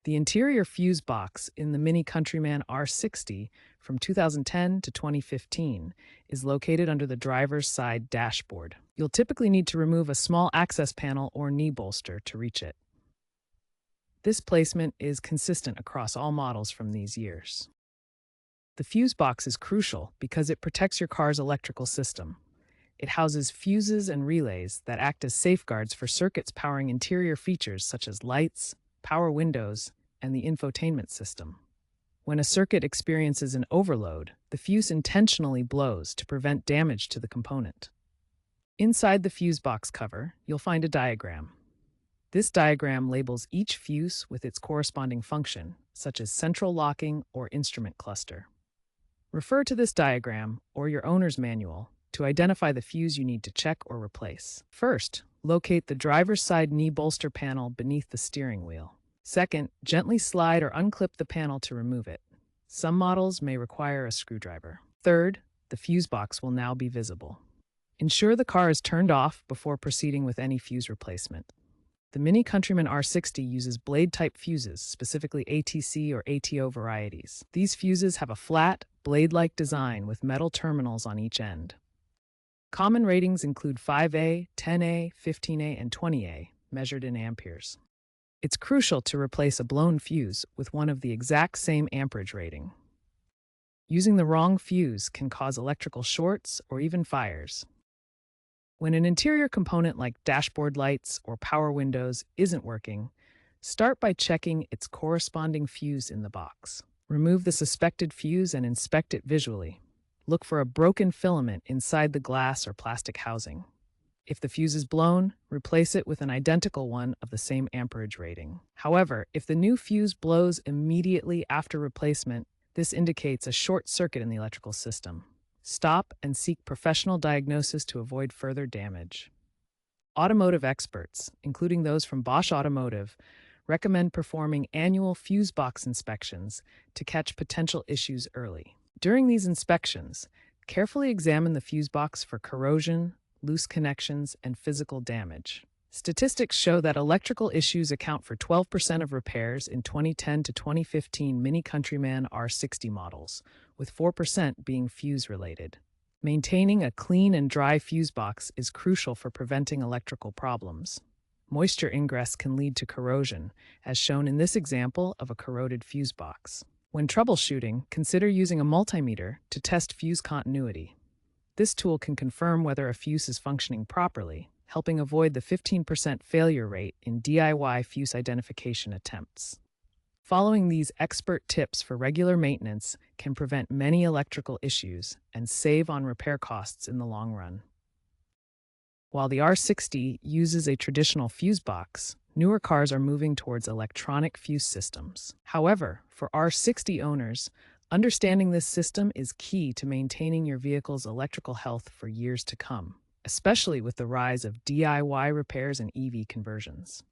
The interior fuse box in the MINI Countryman R60 from 2010 to 2015 is located under the driver's side dashboard. You'll typically need to remove a small access panel or knee bolster to reach it. This placement is consistent across all models from these years. The fuse box is crucial because it protects your car's electrical system. It houses fuses and relays that act as safeguards for circuits powering interior features such as lights, power windows, and the infotainment system. When a circuit experiences an overload, the fuse intentionally blows to prevent damage to the component. Inside the fuse box cover, you'll find a diagram. This diagram labels each fuse with its corresponding function, such as central locking or instrument cluster. Refer to this diagram or your owner's manual to identify the fuse you need to check or replace. First, locate the driver's side knee bolster panel beneath the steering wheel. Second, gently slide or unclip the panel to remove it. Some models may require a screwdriver. Third, the fuse box will now be visible. Ensure the car is turned off before proceeding with any fuse replacement. The MINI Countryman R60 uses blade-type fuses, specifically ATC or ATO varieties. These fuses have a flat, blade-like design with metal terminals on each end. Common ratings include 5A, 10A, 15A, and 20A, measured in amperes. It's crucial to replace a blown fuse with one of the exact same amperage rating. Using the wrong fuse can cause electrical shorts or even fires. When an interior component like dashboard lights or power windows isn't working, start by checking its corresponding fuse in the box. Remove the suspected fuse and inspect it visually. Look for a broken filament inside the glass or plastic housing. If the fuse is blown, replace it with an identical one of the same amperage rating. However, if the new fuse blows immediately after replacement, this indicates a short circuit in the electrical system. Stop and seek professional diagnosis to avoid further damage. Automotive experts, including those from Bosch Automotive, recommend performing annual fuse box inspections to catch potential issues early. During these inspections, carefully examine the fuse box for corrosion, loose connections, and physical damage. Statistics show that electrical issues account for 12% of repairs in 2010 to 2015 MINI Countryman R60 models, with 4% being fuse-related. Maintaining a clean and dry fuse box is crucial for preventing electrical problems. Moisture ingress can lead to corrosion, as shown in this example of a corroded fuse box. When troubleshooting, consider using a multimeter to test fuse continuity. This tool can confirm whether a fuse is functioning properly, helping avoid the 15% failure rate in DIY fuse identification attempts. Following these expert tips for regular maintenance can prevent many electrical issues and save on repair costs in the long run. While the R60 uses a traditional fuse box, newer cars are moving towards electronic fuse systems. However, for R60 owners, understanding this system is key to maintaining your vehicle's electrical health for years to come, especially with the rise of DIY repairs and EV conversions.